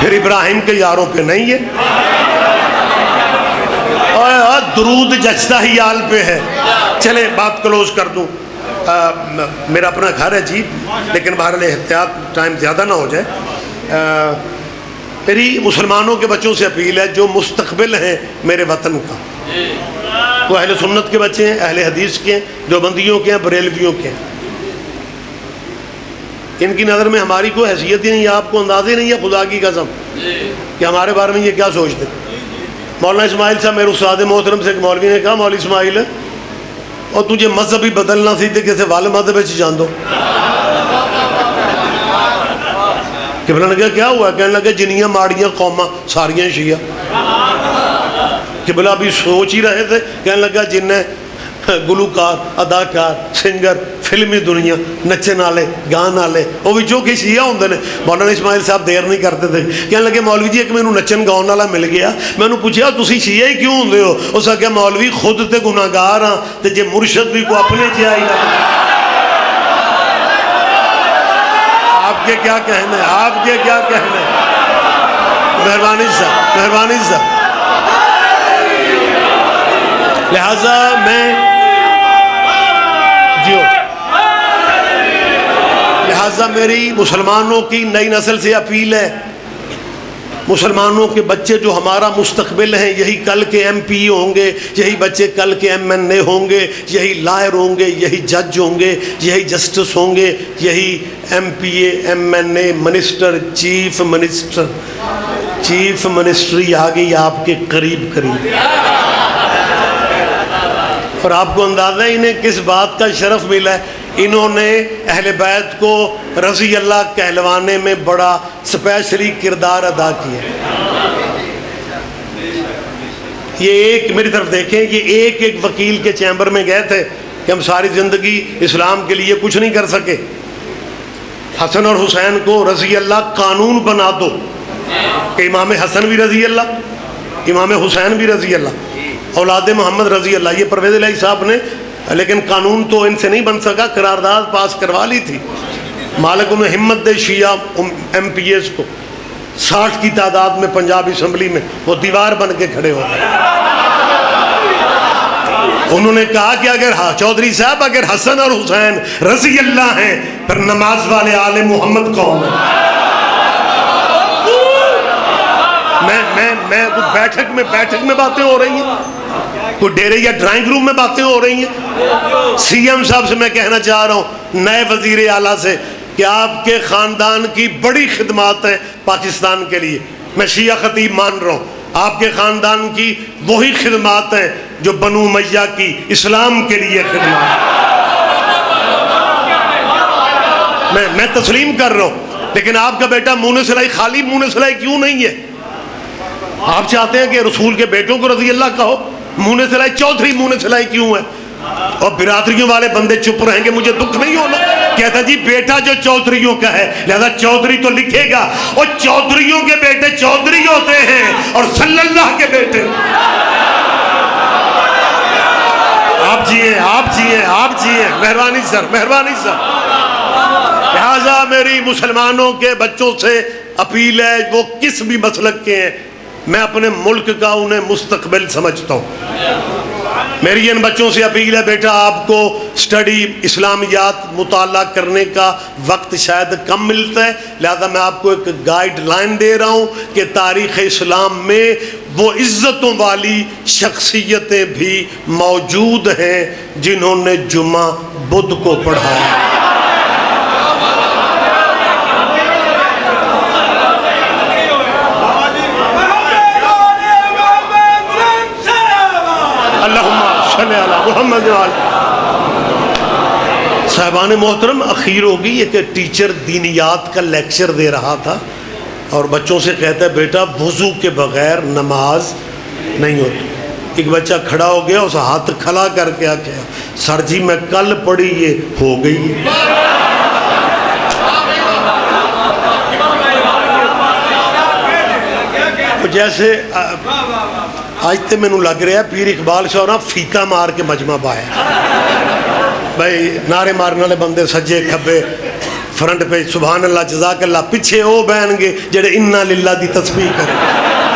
پھر ابراہیم کے یاروں پہ نہیں ہے. اور درود جچتا ہی آل پہ ہے. چلیں بات کلوز کر دوں. میرا اپنا گھر ہے جی، لیکن بہرحال احتیاط ٹائم زیادہ نہ ہو جائے. میری مسلمانوں کے بچوں سے اپیل ہے جو مستقبل ہیں میرے وطن کا، وہ اہل سنت کے بچے ہیں، اہل حدیث کے ہیں، دیوبندیوں کے ہیں، بریلویوں کے ہیں. ان کی نظر میں ہماری کوئی حیثیت ہی نہیں ہے. آپ کو اندازہ ہی نہیں ہے خدا کی قسم کہ ہمارے بارے میں یہ کیا سوچتے. مولانا اسماعیل صاحب میرے استاد محترم سے ایک مولوی نے کہا مولوی اسماعیل اور تجھے مذہب ہی بدلنا سی تے کسے وال مذہب جان دو قبلہ نے کہا کیا ہوا؟ کہنے لگا جنیاں ماڑیاں قوماں ساریاں شیعہ. قبلہ بھی سوچ ہی رہے تھے. کہنے لگا جنہیں گلوکار اداکار سنگر فلمی دنیا نچن والے گان والے وہ بھی جو کہ شیعہ ہوندے نے. مولانا اسماعیل صاحب دیر نہیں کرتے تھے. کہنے لگے مولوی جی ایک مینوں نچن گاؤن والا مل گیا. میں انہوں پوچھا تسی شیعہ ہی کیوں ہوندے ہو؟ اس نے کہا مولوی خود تے گناہگار ہاں تے جے مرشد بھی کو اپنے چاہیے. آپ کے کیا کہنے ہیں؟ آپ کے کیا کہنے ہیں؟ مہربانی صاحب مہربانی صاحب. لہذا میں لہذا میری مسلمانوں کی نئی نسل سے اپیل ہے. مسلمانوں کے بچے جو ہمارا مستقبل ہیں یہی کل کے ایم پی ہوں گے, یہی بچے کل کے ایم این اے ہوں گے, یہی لائر ہوں گے, یہی جج ہوں گے, یہی جسٹس ہوں گے, یہی M P A M N A minister chief ministry آ گئی آپ کے قریب قریب. اور آپ کو اندازہ ہے انہیں کس بات کا شرف ملا ہے؟ انہوں نے اہل بیت کو رضی اللہ کہلوانے میں بڑا سپیشلی کردار ادا کیا. یہ ایک میری طرف دیکھیں, یہ ایک وکیل کے چیمبر میں گئے تھے کہ ہم ساری زندگی اسلام کے لیے کچھ نہیں کر سکے. حسن اور حسین کو رضی اللہ قانون بنا دو کہ امام حسن بھی رضی اللہ, امام حسین بھی رضی اللہ, اولاد محمد رضی اللہ. یہ پرویز الہی صاحب نے, لیکن قانون تو ان سے نہیں بن سکا, قرارداد پاس کروا لی تھی. مالک میں ہمت دے شیعہ ایم پی ایس کو 60 کی تعداد میں پنجاب اسمبلی میں وہ دیوار بن کے کھڑے ہو گئے. انہوں نے کہا کہ اگر چودھری صاحب اگر حسن اور حسین رضی اللہ ہیں پھر نماز والے آل محمد کون ہیں؟ میں بیٹھک میں باتیں ہو رہی ہیں, کوئی ڈیرے یا ڈرائنگ روم میں باتیں ہو رہی ہیں. سی ایم صاحب سے میں کہنا چاہ رہا ہوں, نئے وزیر اعلیٰ سے, کہ آپ کے خاندان کی بڑی خدمات ہیں پاکستان کے لیے. میں شیعہ خطیب مان رہا ہوں, آپ کے خاندان کی وہی خدمات ہیں جو بنو امیہ کی اسلام کے لیے خدمات. میں تسلیم کر رہا ہوں, لیکن آپ کا بیٹا منہ سلائی خالی منہ سلائی کیوں نہیں ہے؟ آپ چاہتے ہیں کہ رسول کے بیٹوں کو رضی اللہ کہو, منہ سلائی چودھری منہ سلائی کیوں ہے؟ اور برادریوں والے بندے چپ رہیں گے, مجھے دکھ نہیں ہونا. کہتا جی بیٹا جو چودھریوں کا ہے لہذا چودھری تو لکھے گا, اور چودھریوں کے بیٹے چودھری ہوتے ہیں اور صلی اللہ کے بیٹے. آپ جیئے مہربانی سر, مہربانی سر. لہذا میری مسلمانوں کے بچوں سے اپیل ہے, وہ کس بھی مسلک کے ہیں, میں اپنے ملک کا انہیں مستقبل سمجھتا ہوں. میری ان بچوں سے اپیل ہے, بیٹا آپ کو اسٹڈی اسلامیات مطالعہ کرنے کا وقت شاید کم ملتا ہے, لہذا میں آپ کو ایک گائیڈ لائن دے رہا ہوں کہ تاریخ اسلام میں وہ عزتوں والی شخصیتیں بھی موجود ہیں جنہوں نے جمعہ بدھ کو پڑھایا. محمد صاحبان محترم, اخیر ہوگی یہ کہ ٹیچر دینیات کا لیکچر دے رہا تھا اور بچوں سے کہتا ہے بیٹا وضو کے بغیر نماز نہیں ہوتی. ایک بچہ کھڑا ہو گیا, اس ہاتھ کھلا کر کے کیا سر جی میں کل پڑھی یہ ہو گئی. جیسے آج تے میں لگ رہا ہے پیر اقبال شاہ فیکا مار کے مجمع پایا بھائی, نعرے مارنے والے بندے سجے کھبے فرنٹ پہ سبحان اللہ جزاک اللہ, پیچھے وہ بہن گے جڑے انا للہ دی تسبیح کریں.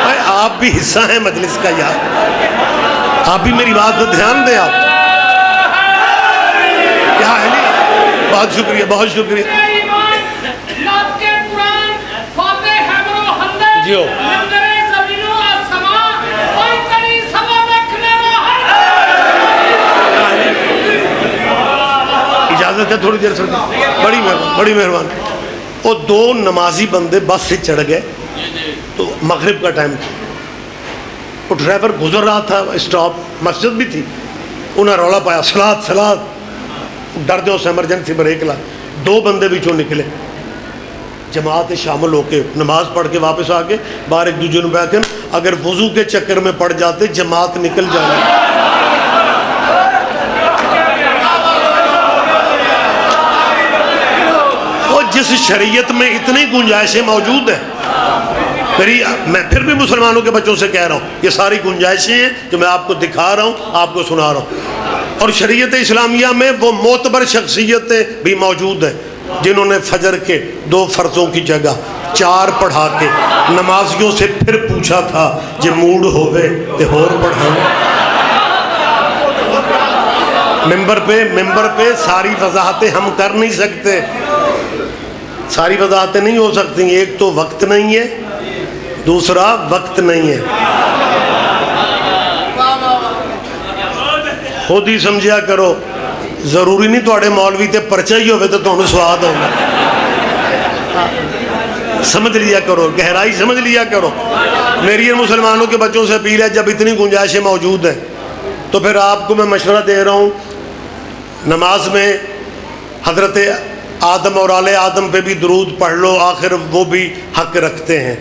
بھائی آپ بھی حصہ ہیں مجلس کا یار, آپ بھی میری بات پر دھیان دیں. آپ کیا ہے, بہت شکریہ بہت شکریہ. جیو اجازت ہے تھوڑی دیر سر, بڑی مہربانی. وہ دو نمازی بندے بس سے چڑھ گئے تو مغرب کا ٹائم تھا, وہ ڈرائیور گزر رہا تھا اسٹاپ, مسجد بھی تھی, انہیں رولا پایا سلاد, ڈر دو سے ایمرجنسی بریک لا. دو بندے بھی چوں نکلے, جماعت شامل ہو کے نماز پڑھ کے واپس آ کے باہر ایک دوسرے میں بیٹھ کے اگر وضو کے چکر میں پڑ جاتے جماعت نکل جائے. وہ جس شریعت میں اتنی گنجائشیں موجود ہیں, میں پھر بھی مسلمانوں کے بچوں سے کہہ رہا ہوں یہ ساری گنجائشیں ہیں جو میں آپ کو دکھا رہا ہوں, آپ کو سنا رہا ہوں. اور شریعت اسلامیہ میں وہ معتبر شخصیتیں بھی موجود ہیں جنہوں نے فجر کے 2 فرضوں کی جگہ 4 پڑھا کے نمازیوں سے پھر پوچھا تھا جے موڈ ہوئے تے ہور پڑھاؤں. ممبر پہ ساری وضاحتیں ہم کر نہیں سکتے, ساری وضاحتیں نہیں ہو سکتی. ایک تو وقت نہیں ہے, دوسرا وقت نہیں ہے. خود ہی سمجھیا کرو, ضروری نہیں تھوڑے مولوی تے پرچہ ہی ہوئے تو تمہیں سواد ہوگا. سمجھ لیا کرو, گہرائی سمجھ لیا کرو. میری مسلمانوں کے بچوں سے اپیل ہے جب اتنی گنجائشیں موجود ہیں تو پھر آپ کو میں مشورہ دے رہا ہوں, نماز میں حضرت آدم اور آل آدم پہ بھی درود پڑھ لو, آخر وہ بھی حق رکھتے ہیں.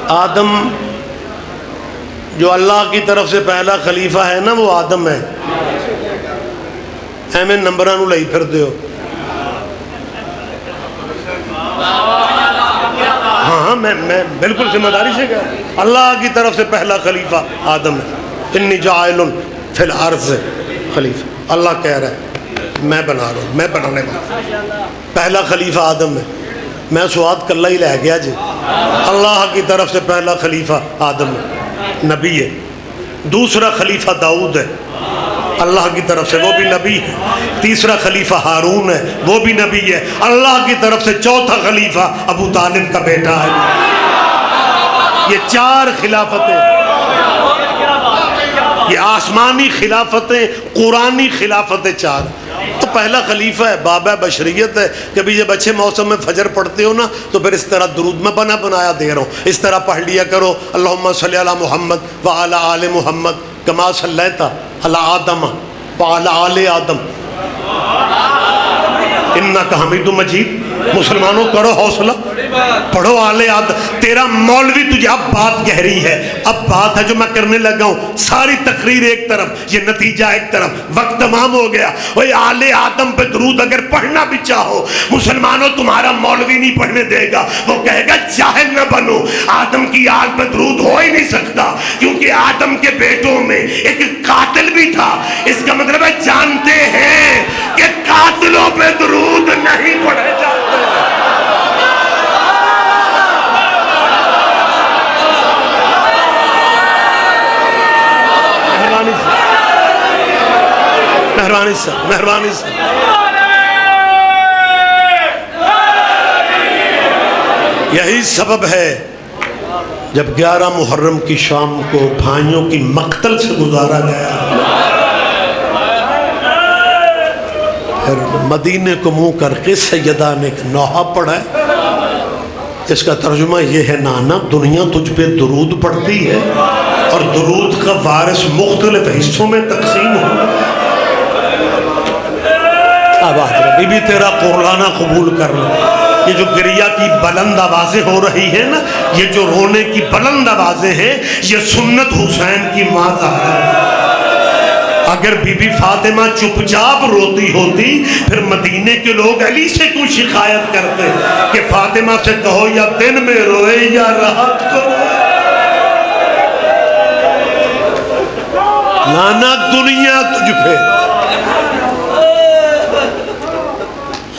آدم جو اللہ کی طرف سے پہلا خلیفہ ہے نا, وہ آدم ہے. ایویں نمبراں نوں لئی پھر دیو. ہاں میں بالکل ذمہ داری سے کہا, اللہ کی طرف سے پہلا خلیفہ آدم ہے. انی جاعل فی الارض خلیفہ, اللہ کہہ رہا ہے میں بنا رہا ہوں, میں بنانے والا. پہلا خلیفہ آدم ہے, میں سواد کلہ ہی لے گیا جی. اللہ کی طرف سے پہلا خلیفہ آدم ہے, نبی ہے. دوسرا خلیفہ داؤد ہے اللہ کی طرف سے, وہ بھی نبی ہے. تیسرا خلیفہ ہارون ہے, وہ بھی نبی ہے اللہ کی طرف سے. چوتھا خلیفہ ابو طالب کا بیٹا ہے. یہ 4 خلافتیں, یہ آسمانی خلافتیں, قرآنی خلافتیں 4. تو پہلا خلیفہ ہے, بابا بشریت ہے. کبھی جب اچھے موسم میں فجر پڑھتے ہو نا تو پھر اس طرح درود میں بنایا دے رہا ہوں, اس طرح پڑھ لیا کرو. اللہم صلی علی محمد وعلی آل محمد کما صلیت علی آدم وعلی آل آدم انک حمید مجید. مسلمانوں کرو حوصلہ, پڑھو آل آدم. تیرا مولوی تجھے اب بات کہہ رہی ہے, اب بات ہے جو میں کرنے لگا ہوں. ساری تقریر ایک طرف, یہ نتیجہ ایک طرف, وقت تمام ہو گیا. وہ آل آدم پہ درود اگر پڑھنا بھی چاہو مسلمانوں تمہارا مولوی نہیں پڑھنے دے گا. وہ کہے گا جاہل نہ بنو, آدم کی آل پہ درود ہو ہی نہیں سکتا کیونکہ آدم کے بیٹوں میں ایک قاتل بھی تھا. اس کا مطلب ہے جانتے ہیں کہ قاتلوں پہ درود نہیں پڑھے جاتے. مہربانی سے یہی سبب ہے جب 11 محرم کی شام کو بھائیوں کی مقتل سے گزارا گیا, پھر مدینے کو منہ کر کے سیدہ نے ایک نوحہ پڑھا ہے. اس کا ترجمہ یہ ہے, نانا دنیا تجھ پہ درود پڑھتی ہے اور درود کا وارث مختلف حصوں میں تقسیم ہو. بی بی تیرا قرآنہ قبول کر لو. یہ جو گریہ کی بلند آوازیں ہو رہی ہیں نا, یہ جو رونے کی بلند آوازیں ہیں, یہ سنت حسین کی ماں ہے. اگر بی بی فاطمہ چپ چاپ روتی ہوتی پھر مدینے کے لوگ علی سے کیوں شکایت کرتے کہ فاطمہ سے کہو یا دن میں روئے یا رات کو روئے. نانا دنیا تجھ پہ,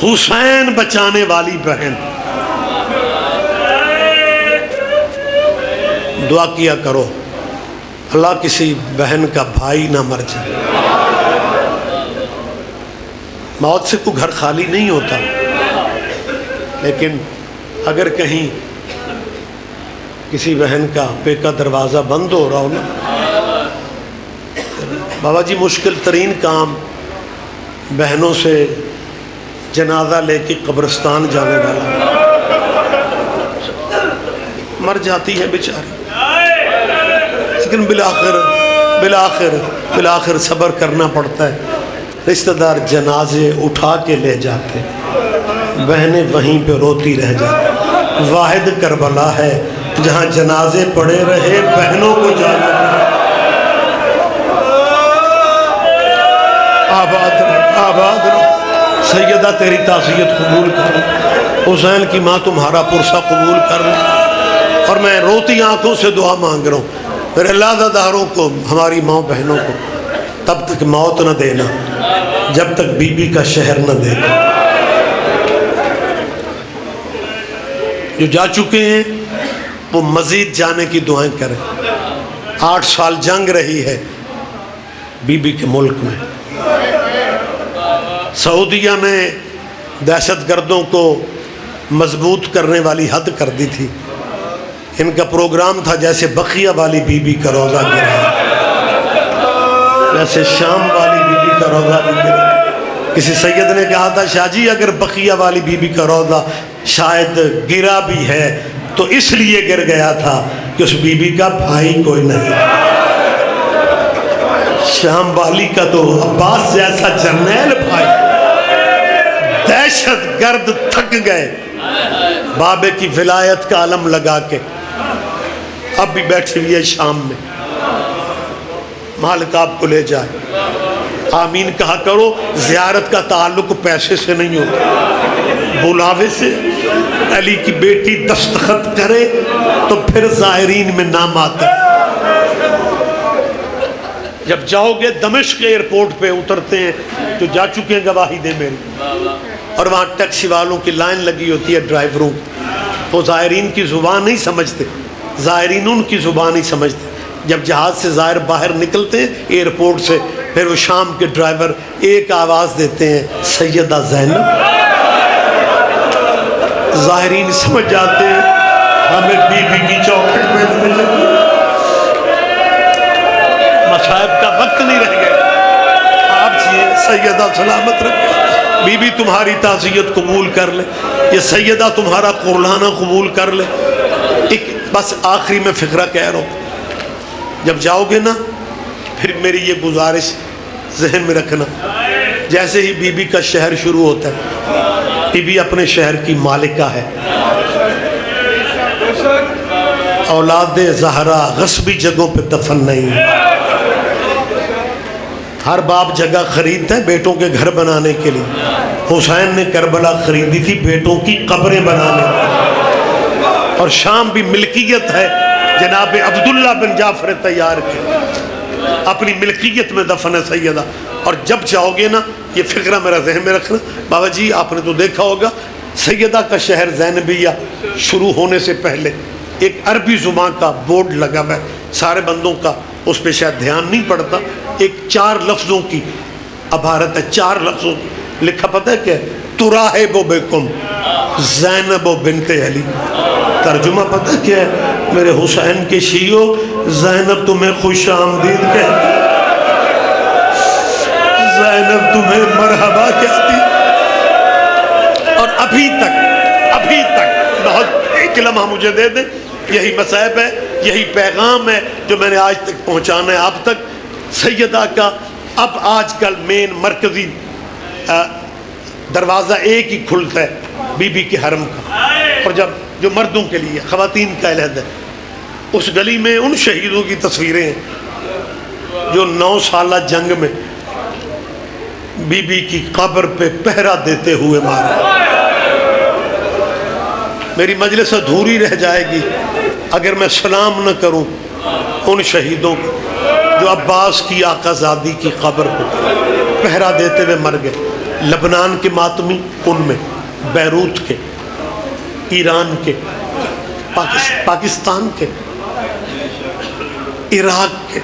حسین بچانے والی بہن. دعا کیا کرو اللہ کسی بہن کا بھائی نہ مر جائے. موت سے کوئی گھر خالی نہیں ہوتا, لیکن اگر کہیں کسی بہن کا پے کا دروازہ بند ہو رہا ہو نا, بابا جی مشکل ترین کام بہنوں سے جنازہ لے کے قبرستان جانے والا. مر جاتی ہے بیچاری, لیکن بالآخر صبر کرنا پڑتا ہے. رشتہ دار جنازے اٹھا کے لے جاتے، بہنیں وہیں پہ روتی رہ جاتی۔ واحد کربلا ہے جہاں جنازے پڑے رہے بہنوں کو جانا۔ آباد رہو، آباد رہو۔ سیدہ تیری تعزیت قبول کرو، حسین کی ماں تمہارا پرسہ قبول کرو، اور میں روتی آنکھوں سے دعا مانگ رہا ہوں میرے اللہ داروں کو، ہماری ماں بہنوں کو تب تک موت نہ دینا جب تک بی بی کا شہر نہ دیکھو۔ جو جا چکے ہیں وہ مزید جانے کی دعائیں کریں۔ 8 سال جنگ رہی ہے بی بی کے ملک میں۔ سعودیہ نے دہشت گردوں کو مضبوط کرنے والی حد کر دی تھی۔ ان کا پروگرام تھا جیسے بقیہ والی بی بی کا روزہ گرا، جیسے شام والی بی بی کا روزہ بھی گرا۔ کسی سید نے کہا تھا شاہ جی اگر بقیہ والی بی بی کا روزہ شاید گرا بھی ہے تو اس لیے گر گیا تھا کہ اس بی بی کا بھائی کوئی نہیں۔ شام والی کا تو عباس جیسا جرنیل بھائی، دہشت گرد تھک گئے بابے کی ولایت کا علم لگا کے، اب بھی بیٹھی ہوئی ہے شام میں۔ مالک آپ کو لے جائے، آمین کہا کرو۔ زیارت کا تعلق پیسے سے نہیں ہوتا، بلاوے سے۔ علی کی بیٹی دستخط کرے تو پھر زائرین میں نام آتا۔ جب جاؤ گے دمشق ایئرپورٹ پہ اترتے ہیں تو جا چکے ہیں، گواہی دے میری، اور وہاں ٹیکسی والوں کی لائن لگی ہوتی ہے ڈرائیوروں کی، وہ زائرین کی زبان نہیں سمجھتے، زائرین ان کی زبان نہیں سمجھتے۔ جب جہاز سے زائر باہر نکلتے ہیں ایئرپورٹ سے، پھر وہ شام کے ڈرائیور ایک آواز دیتے ہیں سیدہ زینب، زائرین سمجھ جاتے ہیں ہمیں بی بی کی چوکھٹ میں لے۔ مصائب کا وقت نہیں رہ گیا، آپ سیدہ سلامت رکھے، بی بی تمہاری تعزیت قبول کر لے، یہ سیدہ تمہارا قرلانہ قبول کر لے۔ ایک بس آخری میں فقرہ کہہ رہا ہوں، جب جاؤ گے نا پھر میری یہ گزارش ذہن میں رکھنا، جیسے ہی بی بی کا شہر شروع ہوتا ہے، بی بی اپنے شہر کی مالکہ ہے۔ اولاد زہرا غصبی جگہوں پہ دفن نہیں ہے۔ ہر باپ جگہ خریدتا ہے بیٹوں کے گھر بنانے کے لیے۔ حسین نے کربلا خریدی تھی بیٹوں کی قبریں بنانے کی، اور شام بھی ملکیت ہے جناب عبداللہ بن جعفر تیار کی، اپنی ملکیت میں دفن ہے سیدہ۔ اور جب جاؤ گے نا یہ فقرہ میرا ذہن میں رکھنا، بابا جی آپ نے تو دیکھا ہوگا سیدہ کا شہر زینبیہ شروع ہونے سے پہلے ایک عربی زبان کا بورڈ لگا ہوا ہے، سارے بندوں کا اس پہ شاید دھیان نہیں پڑتا، ایک 4 لفظوں کی عبارت ہے، 4 لفظوں لکھا پتہ ہے کیا؟ تراہب بکم زینب بنت علی۔ ترجمہ پتہ کیا ہے؟ میرے حسین کے شیعو، زینب تمہیں خوش آمدید کہتی، زینب تمہیں مرحبا کہتی۔ اور ابھی تک بہت ایک لمحہ مجھے دے دیں، یہی مصائب ہے، یہی پیغام ہے جو میں نے آج تک پہنچانا ہے آپ تک۔ سیدہ کا اب آج کل مین مرکزی دروازہ ایک ہی کھلتا ہے بی بی کے حرم کا، اور جب جو مردوں کے لیے خواتین کا علیحدہ ہے، اس گلی میں ان شہیدوں کی تصویریں ہیں جو 9 سالہ جنگ میں بی بی کی قبر پہ پہرا دیتے ہوئے مارے۔ میری مجلس ادھوری رہ جائے گی اگر میں سلام نہ کروں ان شہیدوں کو جو عباس کی آقا زادی کی قبر کو پہرا دیتے ہوئے مر گئے۔ لبنان کے ماتمی ان میں، بیروت کے، ایران کے، پاکستان کے، عراق کے۔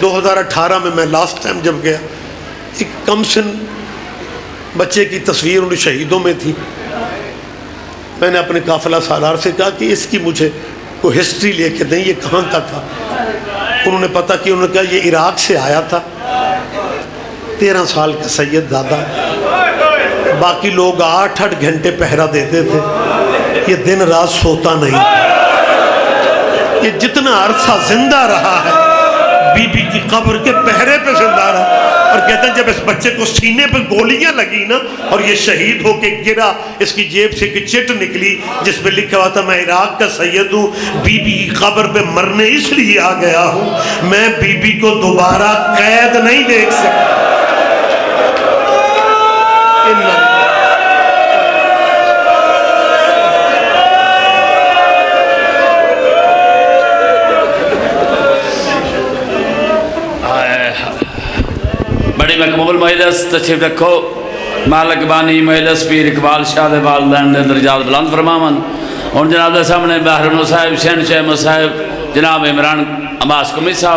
2018 میں میں لاسٹ ٹائم جب گیا، ایک کم سن بچے کی تصویر ان شہیدوں میں تھی۔ میں نے اپنے قافلہ سالار سے کہا کہ اس کی مجھے کوئی ہسٹری لے کے دیں، یہ کہاں کا تھا؟ انہوں نے پتہ کیا، انہوں نے کہا یہ عراق سے آیا تھا، 13 سال کا سید زادہ، باقی لوگ 8-8 گھنٹے پہرا دیتے تھے، یہ دن رات سوتا نہیں تھا۔ یہ جتنا عرصہ زندہ رہا ہے بی بی کی قبر کے پہرے پہ زندہ رہا۔ اور کہتے ہیں جب اس بچے کو سینے پہ گولیاں لگی نا اور یہ شہید ہو کے گرا، اس کی جیب سے ایک چٹ نکلی جس پہ لکھا ہوا تھا میں عراق کا سید ہوں، بی بی کی قبر پہ مرنے اس لیے آ گیا ہوں، میں بی بی کو دوبارہ قید نہیں دیکھ سکتا۔ بڑی مقبول مجلس تشریف رکھو، مالک بانی مجلس پیر اقبال شاہ دے والدین دے درجات بلند فرماون۔ اور جناب دے سامنے بحر صاحب شہنشاہ مصاحب جناب عمران عباس قمی صاحب